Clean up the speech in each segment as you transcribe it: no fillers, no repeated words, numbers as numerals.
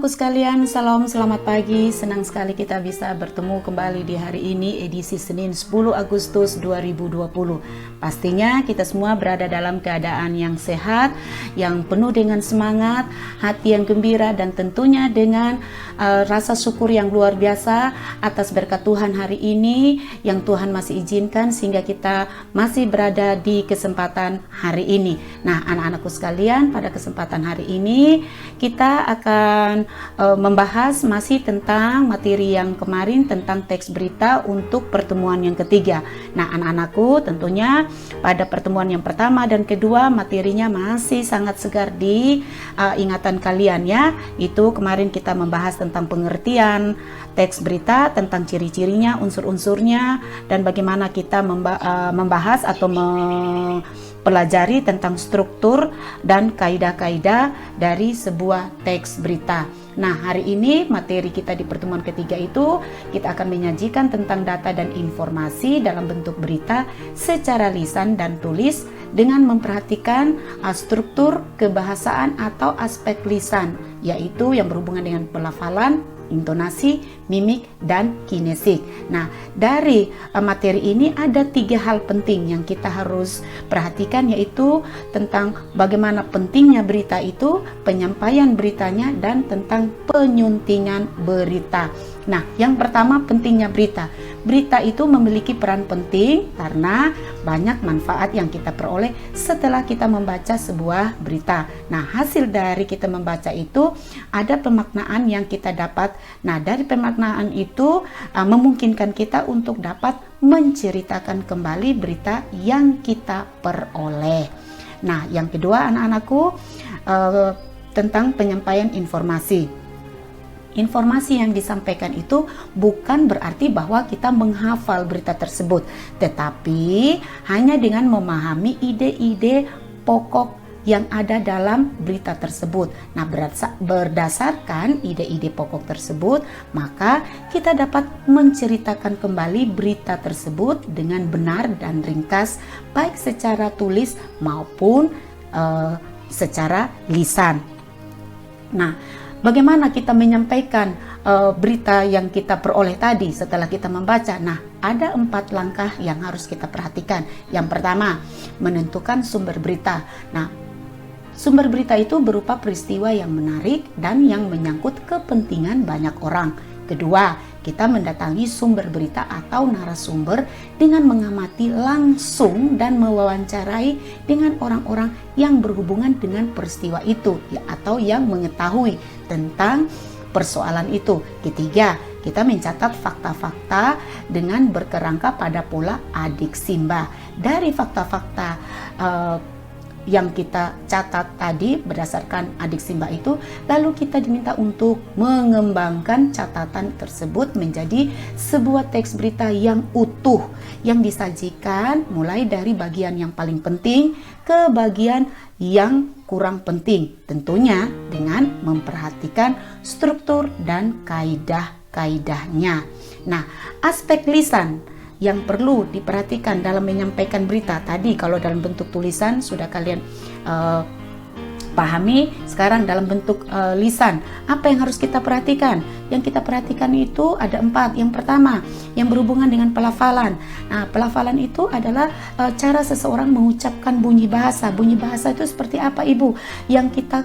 Anak-anakku sekalian, salam, selamat pagi. Senang sekali kita bisa bertemu kembali di hari ini, edisi Senin 10 Agustus 2020. Pastinya kita semua berada dalam keadaan yang sehat, yang penuh dengan semangat, hati yang gembira, dan tentunya dengan rasa syukur yang luar biasa atas berkat Tuhan hari ini yang Tuhan masih izinkan sehingga kita masih berada di kesempatan hari ini. Nah, anak-anakku sekalian, pada kesempatan hari ini kita akan membahas masih tentang materi yang kemarin tentang teks berita untuk pertemuan yang ketiga. Nah, anak-anakku, tentunya pada pertemuan yang pertama dan kedua materinya masih sangat segar di ingatan kalian ya. Itu kemarin kita membahas tentang pengertian teks berita, tentang ciri-cirinya, unsur-unsurnya, dan bagaimana kita membahas atau pelajari tentang struktur dan kaidah-kaidah dari sebuah teks berita. Nah, hari ini materi kita di pertemuan ketiga itu kita akan menyajikan tentang data dan informasi dalam bentuk berita secara lisan dan tulis dengan memperhatikan struktur kebahasaan atau aspek lisan, yaitu yang berhubungan dengan pelafalan, intonasi, mimik, dan kinesik. Nah, dari materi ini ada 3 hal penting yang kita harus perhatikan, yaitu tentang bagaimana pentingnya berita itu, penyampaian beritanya, dan tentang penyuntingan berita. Nah, yang pertama pentingnya berita. Berita itu memiliki peran penting karena banyak manfaat yang kita peroleh setelah kita membaca sebuah berita. Nah, hasil dari kita membaca itu ada pemaknaan yang kita dapat. Nah, dari pemaknaan itu memungkinkan kita untuk dapat menceritakan kembali berita yang kita peroleh. Nah, yang kedua anak-anakku, tentang penyampaian informasi. Informasi yang disampaikan itu bukan berarti bahwa kita menghafal berita tersebut, tetapi hanya dengan memahami ide-ide pokok yang ada dalam berita tersebut. Nah, berdasarkan ide-ide pokok tersebut, maka kita dapat menceritakan kembali berita tersebut dengan benar dan ringkas, baik secara tulis maupun secara lisan. Nah, bagaimana kita menyampaikan berita yang kita peroleh tadi setelah kita membaca? Nah, ada 4 langkah yang harus kita perhatikan. Yang pertama, menentukan sumber berita. Nah, sumber berita itu berupa peristiwa yang menarik dan yang menyangkut kepentingan banyak orang. Kedua, kita mendatangi sumber berita atau narasumber dengan mengamati langsung dan mewawancarai dengan orang-orang yang berhubungan dengan peristiwa itu ya, atau yang mengetahui tentang persoalan itu. Ketiga, kita mencatat fakta-fakta dengan berkerangka pada pola adik simba. Dari fakta-fakta yang kita catat tadi berdasarkan adik simba itu, lalu kita diminta untuk mengembangkan catatan tersebut menjadi sebuah teks berita yang utuh yang disajikan mulai dari bagian yang paling penting ke bagian yang kurang penting, tentunya dengan memperhatikan struktur dan kaidah-kaidahnya. Nah, aspek lisan yang perlu diperhatikan dalam menyampaikan berita tadi, kalau dalam bentuk tulisan sudah kalian pahami. Sekarang dalam bentuk lisan, apa yang harus kita perhatikan? Yang kita perhatikan itu ada 4. Yang pertama, yang berhubungan dengan pelafalan. Nah, pelafalan itu adalah cara seseorang mengucapkan bunyi bahasa. Bunyi bahasa itu seperti apa, Ibu? Yang kita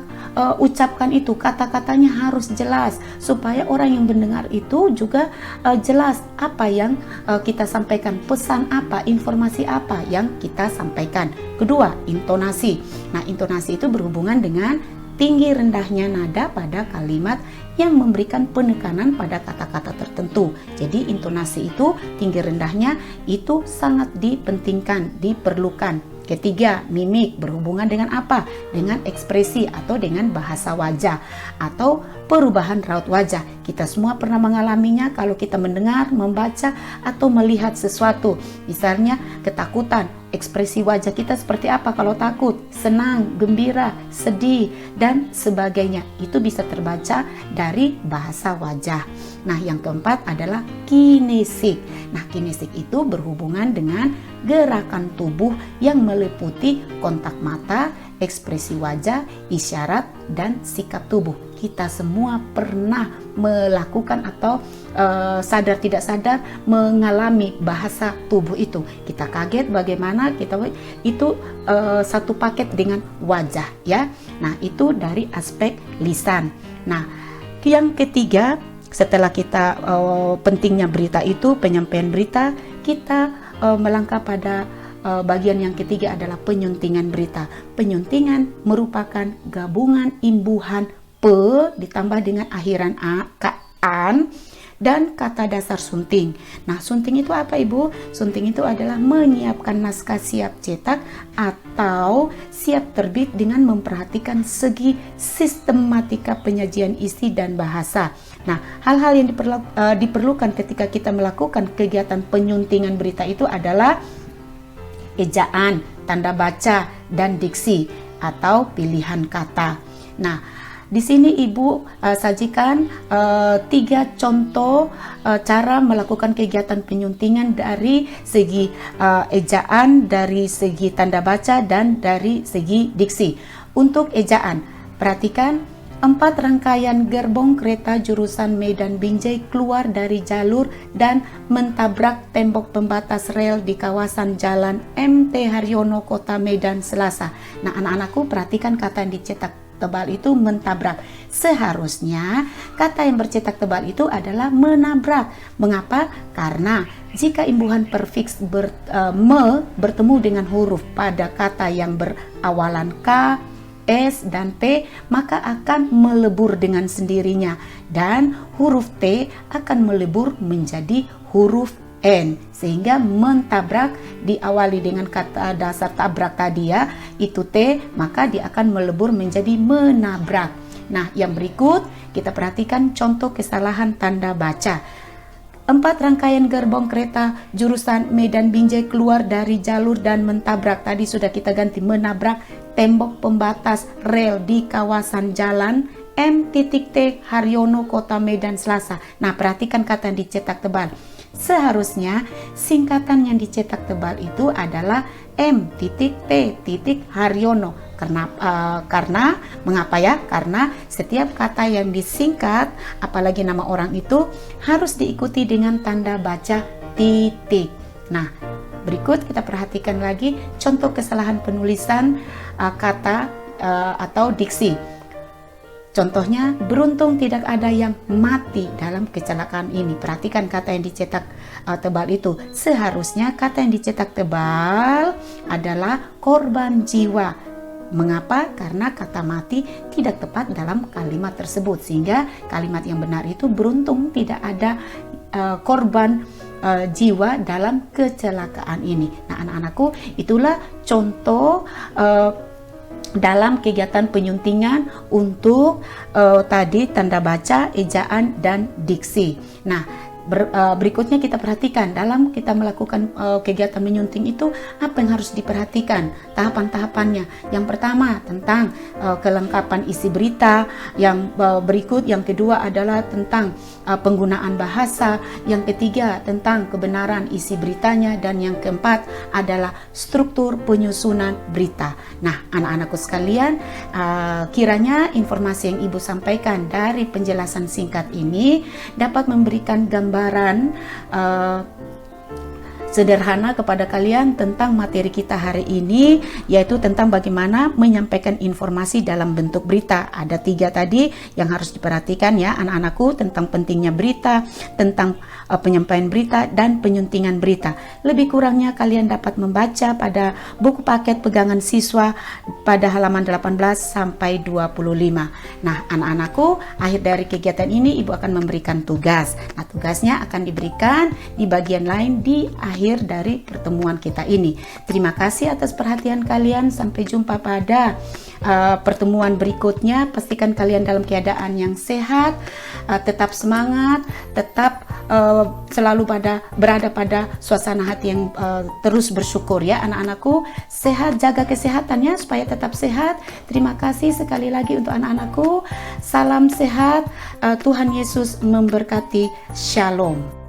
ucapkan itu, kata-katanya harus jelas supaya orang yang mendengar itu juga jelas apa yang kita sampaikan, pesan apa, informasi apa yang kita sampaikan. Kedua, intonasi. Nah, intonasi itu berhubungan dengan tinggi rendahnya nada pada kalimat yang memberikan penekanan pada kata-kata tertentu. Jadi intonasi itu, tinggi rendahnya itu sangat dipentingkan, diperlukan. Ketiga, mimik berhubungan dengan apa? Dengan ekspresi atau dengan bahasa wajah atau perubahan raut wajah. Kita semua pernah mengalaminya kalau kita mendengar, membaca, atau melihat sesuatu. Misalnya ketakutan, ekspresi wajah kita seperti apa kalau takut, senang, gembira, sedih, dan sebagainya. Itu bisa terbaca dari bahasa wajah. Nah, yang keempat adalah kinesik. Nah, kinesik itu berhubungan dengan gerakan tubuh yang meliputi kontak mata ekspresi wajah, isyarat, dan sikap tubuh. Kita semua pernah melakukan atau sadar tidak sadar mengalami bahasa tubuh itu. Kita kaget bagaimana kita itu satu paket dengan wajah, ya. Nah, itu dari aspek lisan. Nah, yang ketiga, setelah kita pentingnya berita itu, penyampaian berita, kita melangkah pada bagian yang ketiga adalah penyuntingan berita. Penyuntingan merupakan gabungan imbuhan pe ditambah dengan akhiran a, an, dan kata dasar sunting. Nah, sunting itu apa, Ibu? Sunting itu adalah menyiapkan naskah siap cetak atau siap terbit dengan memperhatikan segi sistematika penyajian isi dan bahasa. Nah, hal-hal yang diperlukan ketika kita melakukan kegiatan penyuntingan berita itu adalah ejaan, tanda baca, dan diksi atau pilihan kata. Nah, di sini Ibu sajikan 3 contoh cara melakukan kegiatan penyuntingan dari segi ejaan, dari segi tanda baca, dan dari segi diksi. Untuk ejaan, perhatikan 4 rangkaian gerbong kereta jurusan Medan Binjai keluar dari jalur dan mentabrak tembok pembatas rel di kawasan Jalan MT Haryono, Kota Medan, Selasa. Nah, anak-anakku, perhatikan kata yang dicetak tebal itu mentabrak. Seharusnya kata yang bercetak tebal itu adalah menabrak. Mengapa? Karena jika imbuhan perfiks bertemu dengan huruf pada kata yang berawalan K, S, dan T, maka akan melebur dengan sendirinya, dan huruf T akan melebur menjadi huruf N, sehingga mentabrak diawali dengan kata dasar tabrak tadi, ya, itu T, maka dia akan melebur menjadi menabrak. Nah, yang berikut kita perhatikan contoh kesalahan tanda baca. 4 rangkaian gerbong kereta jurusan Medan Binjai keluar dari jalur dan mentabrak, tadi sudah kita ganti, menabrak tembok pembatas rel di kawasan Jalan M.T Haryono, Kota Medan, Selasa. Nah, perhatikan kata yang dicetak tebal. Seharusnya singkatan yang dicetak tebal itu adalah M.T Haryono. Karena mengapa, ya? Karena setiap kata yang disingkat, apalagi nama orang itu, harus diikuti dengan tanda baca titik. Nah, berikut kita perhatikan lagi contoh kesalahan penulisan kata atau diksi. Contohnya, beruntung tidak ada yang mati dalam kecelakaan ini. Perhatikan kata yang dicetak tebal itu. Seharusnya kata yang dicetak tebal adalah korban jiwa. Mengapa? Karena kata mati tidak tepat dalam kalimat tersebut, sehingga kalimat yang benar itu beruntung tidak ada korban jiwa dalam kecelakaan ini. Nah, anak-anakku, itulah contoh dalam kegiatan penyuntingan untuk tadi tanda baca, ejaan, dan diksi. Nah, berikutnya kita perhatikan dalam kita melakukan kegiatan menyunting itu apa yang harus diperhatikan, tahapan-tahapannya. Yang pertama tentang kelengkapan isi berita, yang berikut yang kedua adalah tentang penggunaan bahasa, yang ketiga tentang kebenaran isi beritanya, dan yang keempat adalah struktur penyusunan berita. Nah, anak-anakku sekalian, kiranya informasi yang Ibu sampaikan dari penjelasan singkat ini dapat memberikan gambaran sederhana kepada kalian tentang materi kita hari ini, yaitu tentang bagaimana menyampaikan informasi dalam bentuk berita. Ada 3 tadi yang harus diperhatikan, ya anak-anakku, tentang pentingnya berita, tentang penyampaian berita, dan penyuntingan berita. Lebih kurangnya kalian dapat membaca pada buku paket pegangan siswa pada halaman 18 sampai 25. Nah, anak-anakku, akhir dari kegiatan ini Ibu akan memberikan tugas. Nah, tugasnya akan diberikan di bagian lain di akhir dari pertemuan kita ini. Terima kasih atas perhatian kalian. Sampai jumpa pada pertemuan berikutnya. Pastikan kalian dalam keadaan yang sehat, tetap semangat, tetap selalu berada pada suasana hati yang terus bersyukur, ya anak-anakku. Sehat, jaga kesehatannya supaya tetap sehat. Terima kasih sekali lagi untuk anak-anakku. Salam sehat. Tuhan Yesus memberkati. Shalom.